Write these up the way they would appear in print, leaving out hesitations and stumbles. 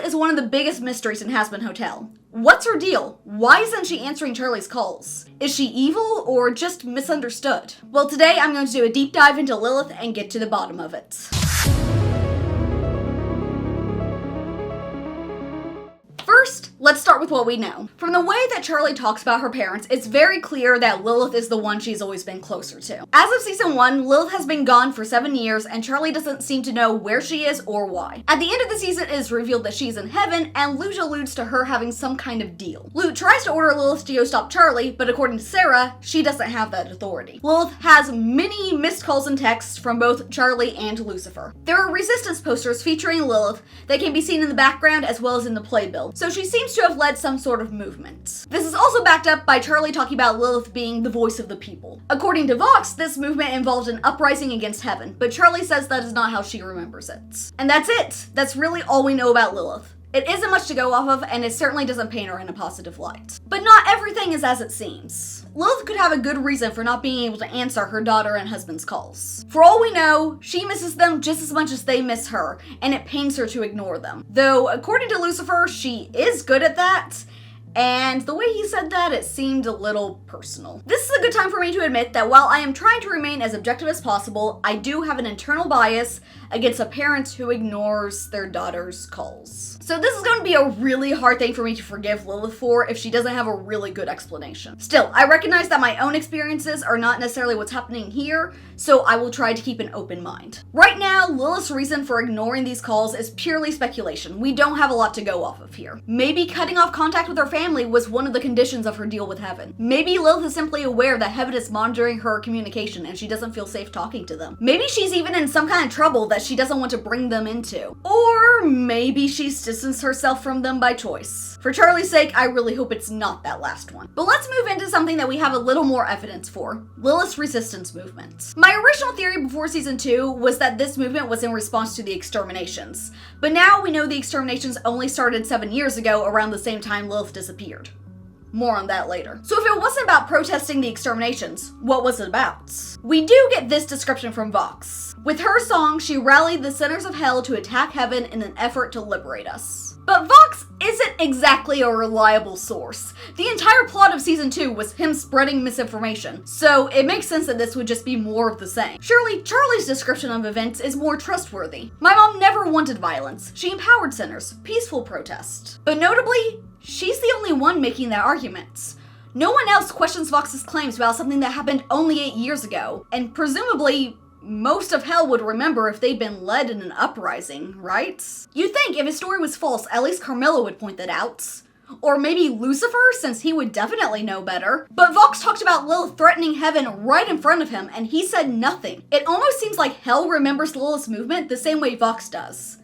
Lilith is one of the biggest mysteries in Hazbin Hotel. What's her deal? Why isn't she answering Charlie's calls? Is she evil or just misunderstood? Well, today I'm going to do a deep dive into Lilith and get to the bottom of it. First, let's start with what we know. From the way that Charlie talks about her parents, it's very clear that Lilith is the one she's always been closer to. As of season 1, Lilith has been gone for 7 years, and Charlie doesn't seem to know where she is or why. At the end of the season, it is revealed that she's in heaven, and Luge alludes to her having some kind of deal. Luge tries to order Lilith to go stop Charlie, but according to Sarah, she doesn't have that authority. Lilith has many missed calls and texts from both Charlie and Lucifer. There are resistance posters featuring Lilith that can be seen in the background as well as in the playbill, so she seems to have led some sort of movement. This is also backed up by Charlie talking about Lilith being the voice of the people. According to Vox, this movement involved an uprising against heaven, but Charlie says that is not how she remembers it. And that's it. That's really all we know about Lilith. It isn't much to go off of, and it certainly doesn't paint her in a positive light. But not everything is as it seems. Lilith could have a good reason for not being able to answer her daughter and husband's calls. For all we know, she misses them just as much as they miss her, and it pains her to ignore them. Though, according to Lucifer, she is good at that, and the way he said that, it seemed a little personal. This is a good time for me to admit that while I am trying to remain as objective as possible, I do have an internal bias against a parent who ignores their daughter's calls. So this is going to be a really hard thing for me to forgive Lilith for if she doesn't have a really good explanation. Still, I recognize that my own experiences are not necessarily what's happening here, so I will try to keep an open mind. Right now, Lilith's reason for ignoring these calls is purely speculation. We don't have a lot to go off of here. Maybe cutting off contact with her family was one of the conditions of her deal with heaven. Maybe Lilith is simply aware that heaven is monitoring her communication and she doesn't feel safe talking to them. Maybe she's even in some kind of trouble that she doesn't want to bring them into. Or maybe she's distanced herself from them by choice. For Charlie's sake, I really hope it's not that last one. But let's move into something that we have a little more evidence for: Lilith's resistance movement. My original theory before season 2 was that this movement was in response to the exterminations, but now we know the exterminations only started 7 years ago, around the same time Lilith disappeared. More on that later. So if it wasn't about protesting the exterminations, what was it about? We do get this description from Vox. With her song, she rallied the sinners of hell to attack heaven in an effort to liberate us. But Vox isn't exactly a reliable source. The entire plot of season 2 was him spreading misinformation, so it makes sense that this would just be more of the same. Surely Charlie's description of events is more trustworthy. My mom never wanted violence. She empowered sinners, peaceful protest. But notably, she's the only one making that argument. No one else questions Vox's claims about something that happened only 8 years ago, and presumably most of hell would remember if they'd been led in an uprising, right? You'd think if his story was false, at least Carmilla would point that out. Or maybe Lucifer, since he would definitely know better. But Vox talked about Lilith threatening heaven right in front of him, and he said nothing. It almost seems like hell remembers Lilith's movement the same way Vox does.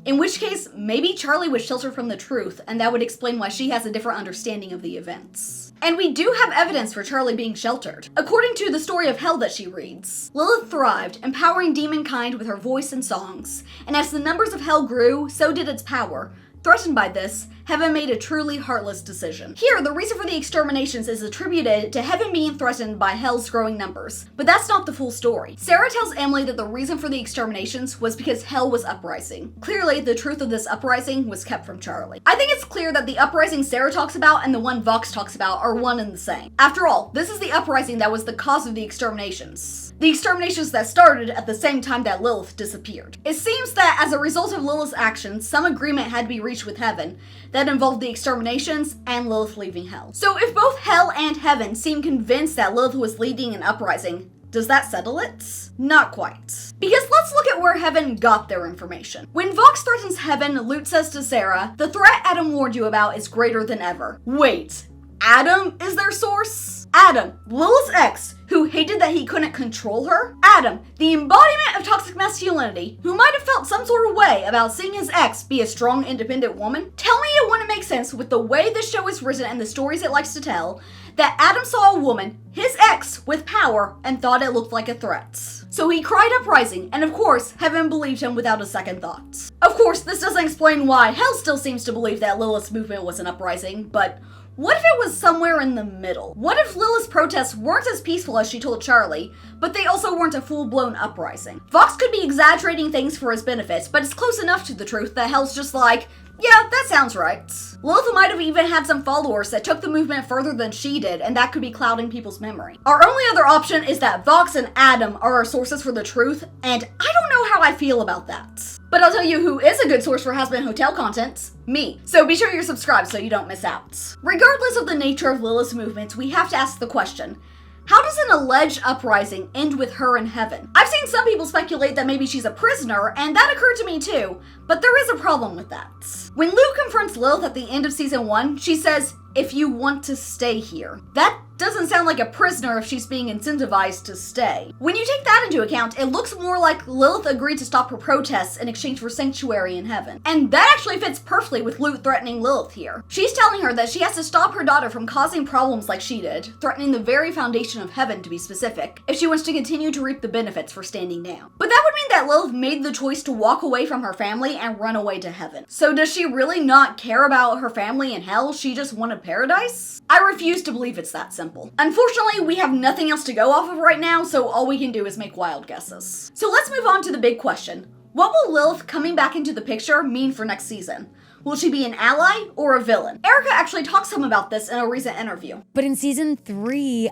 In which case, maybe Charlie was sheltered from the truth, and that would explain why she has a different understanding of the events. And we do have evidence for Charlie being sheltered. According to the story of hell that she reads, Lilith thrived, empowering demonkind with her voice and songs, and as the numbers of hell grew, so did its power. Threatened by this, heaven made a truly heartless decision. Here, the reason for the exterminations is attributed to heaven being threatened by hell's growing numbers, but that's not the full story. Sarah tells Emily that the reason for the exterminations was because hell was uprising. Clearly, the truth of this uprising was kept from Charlie. I think it's clear that the uprising Sarah talks about and the one Vox talks about are one and the same. After all, this is the uprising that was the cause of the exterminations. The exterminations that started at the same time that Lilith disappeared. It seems that as a result of Lilith's actions, some agreement had to be reached with heaven that involved the exterminations and Lilith leaving hell. So if both hell and heaven seem convinced that Lilith was leading an uprising, does that settle it? Not quite. Because let's look at where heaven got their information. When Vox threatens heaven, Lute says to Sarah, "The threat Adam warned you about is greater than ever." Wait, Adam is their source? Adam, Lilith's ex, who hated that he couldn't control her? Adam, the embodiment of toxic masculinity, who might have felt some sort of way about seeing his ex be a strong, independent woman? Tell me it wouldn't make sense with the way this show is written and the stories it likes to tell, that Adam saw a woman, his ex, with power, and thought it looked like a threat. So he cried uprising, and of course, heaven believed him without a second thought. Of course, this doesn't explain why hell still seems to believe that Lilith's movement was an uprising, but what if it was somewhere in the middle? What if Lilith's protests weren't as peaceful as she told Charlie, but they also weren't a full-blown uprising? Vox could be exaggerating things for his benefit, but it's close enough to the truth that hell's just like, Yeah, that sounds right. Lilith might have even had some followers that took the movement further than she did, and that could be clouding people's memory. Our only other option is that Vox and Adam are our sources for the truth, and I don't know how I feel about that. But I'll tell you who is a good source for Hazbin Hotel content: me. So be sure you're subscribed so you don't miss out. Regardless of the nature of Lilith's movements, we have to ask the question: how does an alleged uprising end with her in heaven? I've seen some people speculate that maybe she's a prisoner, and that occurred to me too, but there is a problem with that. When Luke confronts Lilith at the end of season 1, she says, "If you want to stay here." That doesn't sound like a prisoner if she's being incentivized to stay. When you take that into account, it looks more like Lilith agreed to stop her protests in exchange for sanctuary in heaven. And that actually fits perfectly with Luke threatening Lilith here. She's telling her that she has to stop her daughter from causing problems like she did, threatening the very foundation of heaven to be specific, if she wants to continue to reap the benefits for standing down. But that would mean that Lilith made the choice to walk away from her family and run away to heaven. So does she really not care about her family in hell? She just wanted paradise? I refuse to believe it's that simple. Unfortunately, we have nothing else to go off of right now, so all we can do is make wild guesses. So let's move on to the big question. What will Lilith coming back into the picture mean for next season? Will she be an ally or a villain? Erica actually talked some about this in a recent interview. But in season 3,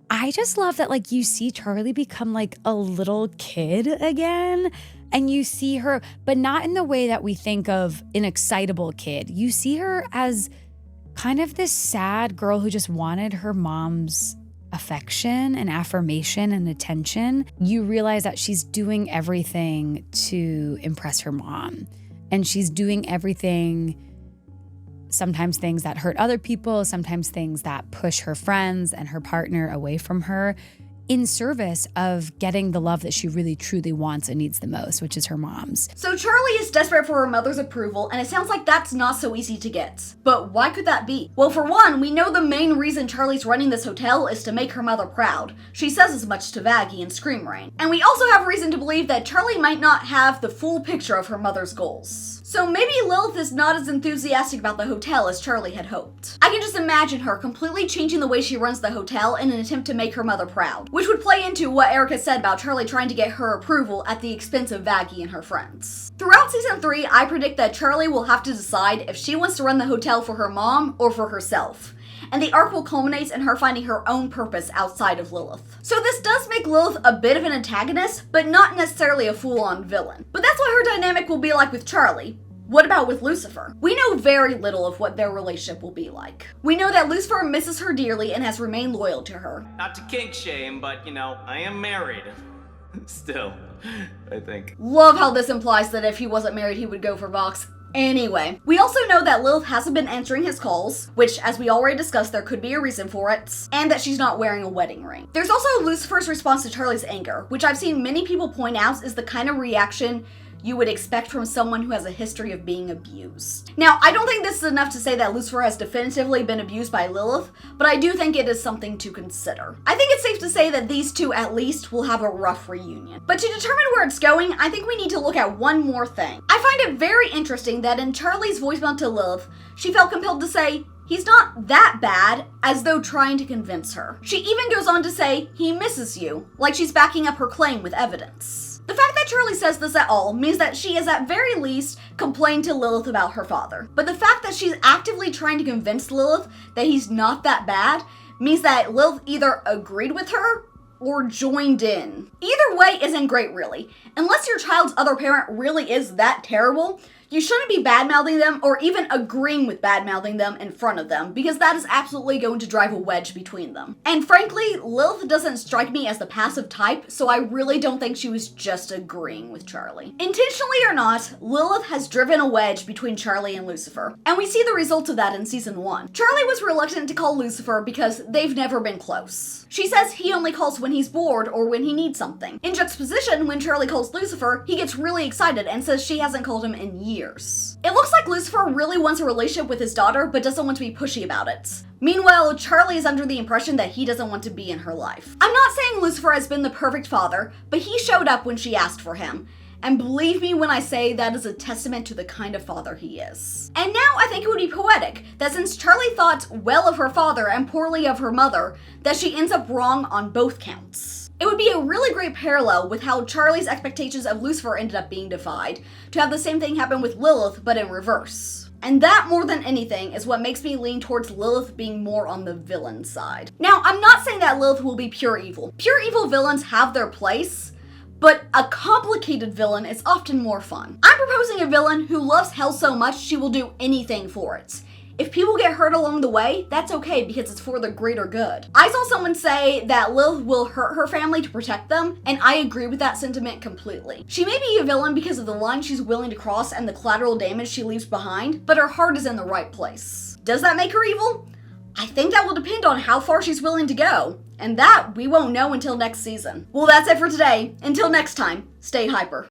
I just love that, like, you see Charlie become like a little kid again. And you see her, but not in the way that we think of an excitable kid. You see her as kind of this sad girl who just wanted her mom's affection and affirmation and attention. You realize that she's doing everything to impress her mom. And she's doing everything, sometimes things that hurt other people, sometimes things that push her friends and her partner away from her, in service of getting the love that she really truly wants and needs the most, which is her mom's. So Charlie is desperate for her mother's approval, and it sounds like that's not so easy to get. But why could that be? Well, for one, we know the main reason Charlie's running this hotel is to make her mother proud. She says as much to Vaggie in Scream Rain. And we also have reason to believe that Charlie might not have the full picture of her mother's goals. So maybe Lilith is not as enthusiastic about the hotel as Charlie had hoped. I can just imagine her completely changing the way she runs the hotel in an attempt to make her mother proud, which would play into what Erica said about Charlie trying to get her approval at the expense of Vaggie and her friends. Throughout season 3, I predict that Charlie will have to decide if she wants to run the hotel for her mom or for herself. And the arc will culminate in her finding her own purpose outside of Lilith. So this does make Lilith a bit of an antagonist, but not necessarily a full-on villain. But that's what her dynamic will be like with Charlie. What about with Lucifer? We know very little of what their relationship will be like. We know that Lucifer misses her dearly and has remained loyal to her. Not to kink shame, but you know, I am married. Still, I think. Love how this implies that if he wasn't married, he would go for Vox. Anyway, we also know that Lilith hasn't been answering his calls, which, as we already discussed, there could be a reason for it, and that she's not wearing a wedding ring. There's also Lucifer's response to Charlie's anger, which I've seen many people point out is the kind of reaction you would expect from someone who has a history of being abused. Now, I don't think this is enough to say that Lucifer has definitively been abused by Lilith, but I do think it is something to consider. I think it's safe to say that these two, at least, will have a rough reunion. But to determine where it's going, I think we need to look at one more thing. I find it very interesting that in Charlie's voicemail to Lilith, she felt compelled to say, "He's not that bad," as though trying to convince her. She even goes on to say, "He misses you," like she's backing up her claim with evidence. The fact that Charlie says this at all means that she has at very least complained to Lilith about her father. But the fact that she's actively trying to convince Lilith that he's not that bad means that Lilith either agreed with her or joined in. Either way isn't great, really. Unless your child's other parent really is that terrible, you shouldn't be bad-mouthing them or even agreeing with bad-mouthing them in front of them, because that is absolutely going to drive a wedge between them. And frankly, Lilith doesn't strike me as the passive type, so I really don't think she was just agreeing with Charlie. Intentionally or not, Lilith has driven a wedge between Charlie and Lucifer, and we see the results of that in season 1. Charlie was reluctant to call Lucifer because they've never been close. She says he only calls when he's bored or when he needs something. In juxtaposition, when Charlie calls Lucifer, he gets really excited and says she hasn't called him in years. It looks like Lucifer really wants a relationship with his daughter, but doesn't want to be pushy about it. Meanwhile, Charlie is under the impression that he doesn't want to be in her life. I'm not saying Lucifer has been the perfect father, but he showed up when she asked for him. And believe me when I say that is a testament to the kind of father he is. And now I think it would be poetic that since Charlie thought well of her father and poorly of her mother, that she ends up wrong on both counts. It would be a really great parallel with how Charlie's expectations of Lucifer ended up being defied, to have the same thing happen with Lilith, but in reverse. And that, more than anything, is what makes me lean towards Lilith being more on the villain side. Now, I'm not saying that Lilith will be pure evil. Pure evil villains have their place, but a complicated villain is often more fun. I'm proposing a villain who loves hell so much she will do anything for it. If people get hurt along the way, that's okay because it's for the greater good. I saw someone say that Lilith will hurt her family to protect them, and I agree with that sentiment completely. She may be a villain because of the line she's willing to cross and the collateral damage she leaves behind, but her heart is in the right place. Does that make her evil? I think that will depend on how far she's willing to go, and that we won't know until next season. Well, that's it for today. Until next time, stay hyper.